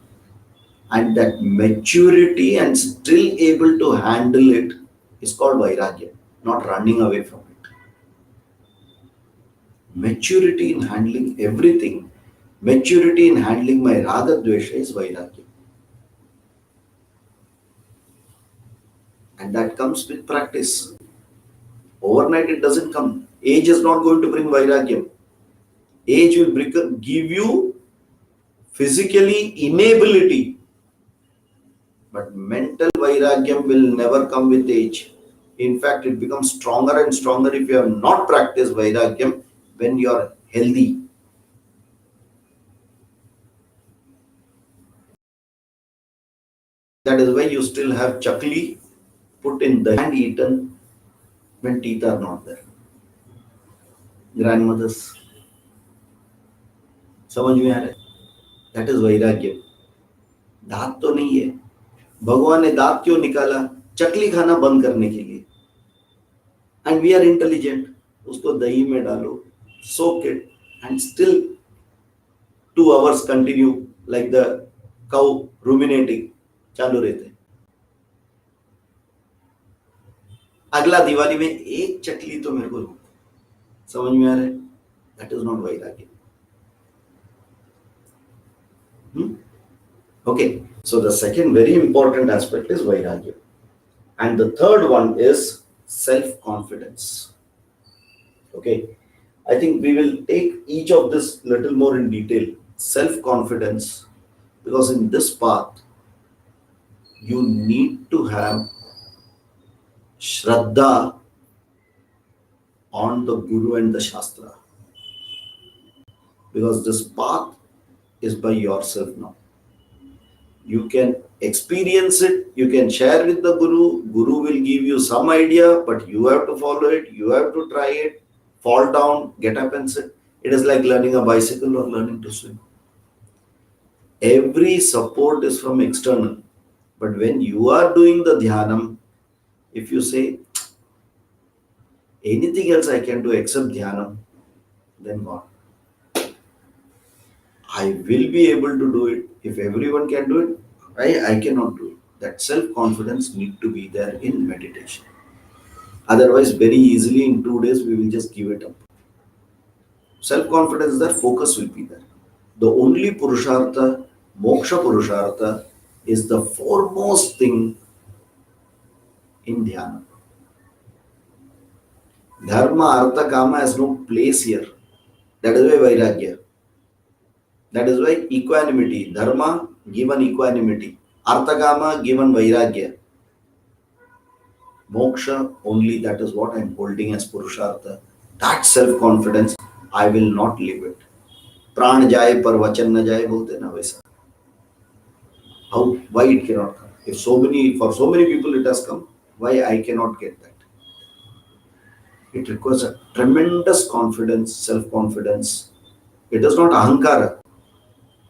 And that maturity and still able to handle it is called vairagya, not running away from it. Maturity in handling everything, maturity in handling my raga dvesha is vairagya. And that comes with practice. Overnight it doesn't come. Age is not going to bring vairagya. Age will give you physically inability. But mental vairagyam will never come with age. In fact, it becomes stronger and stronger if you have not practiced Vairagyam when you are healthy. That is why you still have chakli put in the and eaten when teeth are not there. Grandmothers, समझ में आ रहा है? That is वैराग्य. दांत तो नहीं है. भगवान ने दांत क्यों निकाला? चकली खाना बंद करने के लिए. And we are intelligent. उसको दही में डालो, soak it, and still 2 hours continue like the cow ruminating. चालू रहते. अगला दिवाली में एक चकली तो मेरे को समझ में आ रहा है. That is not वैराग्य. Okay, so the second very important aspect is vairagya. And the third one is self-confidence. Okay, I think we will take each of this little more in detail. Self-confidence, because in this path, you need to have Shraddha on the Guru and the Shastra. Because this path is by yourself now. You can experience it, you can share with the Guru will give you some idea, but you have to follow it, you have to try it, fall down, get up and sit. It is like learning a bicycle or learning to swim. Every support is from external. But when you are doing the dhyanam, if you say, anything else I can do except dhyanam, then what? I will be able to do it. If everyone can do it, I cannot do it. That self-confidence need to be there in meditation. Otherwise, very easily in 2 days, we will just give it up. Self-confidence there, focus will be there. The only Purushartha, Moksha Purushartha, is the foremost thing in Dhyana. Dharma, Artha, Kama has no place here. That is why Vairagya. That is why equanimity. Dharma, given equanimity. Artha, Kama, given Vairagya. Moksha, only that is what I am holding as Purushartha. That self-confidence, I will not leave it. प्राण जाए पर वचन न जाए बोलते ना वैसा. How? Why it cannot come? If for so many people it has come, why I cannot get that? It requires a tremendous confidence, self-confidence. It is not ahankara,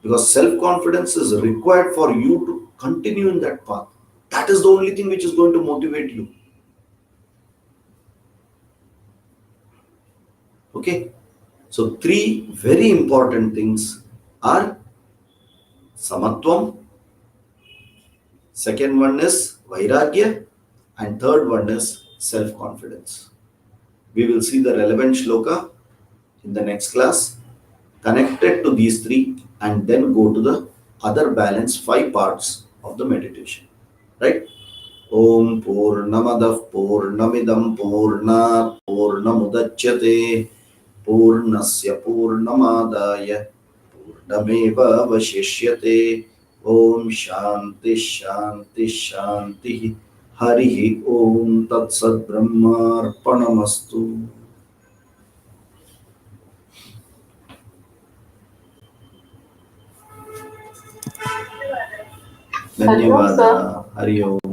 because self-confidence is required for you to continue in that path. That is the only thing which is going to motivate you. Okay? So, 3 very important things are samatvam, second one is vairagya, and third one is self-confidence. We will see the relevant shloka in the next class connected to these 3, and then go to the other balance 5 parts of the meditation. Right? Om Purnamadah Purnamidam Purnat Purnamudachyate Purnasya Purnamadaya Purnameva Vashishyate. Om Shanti Shanti Shanti. Hari Om Tat Sat Brahmarpanamastu. धन्यवाद. हरि ओम.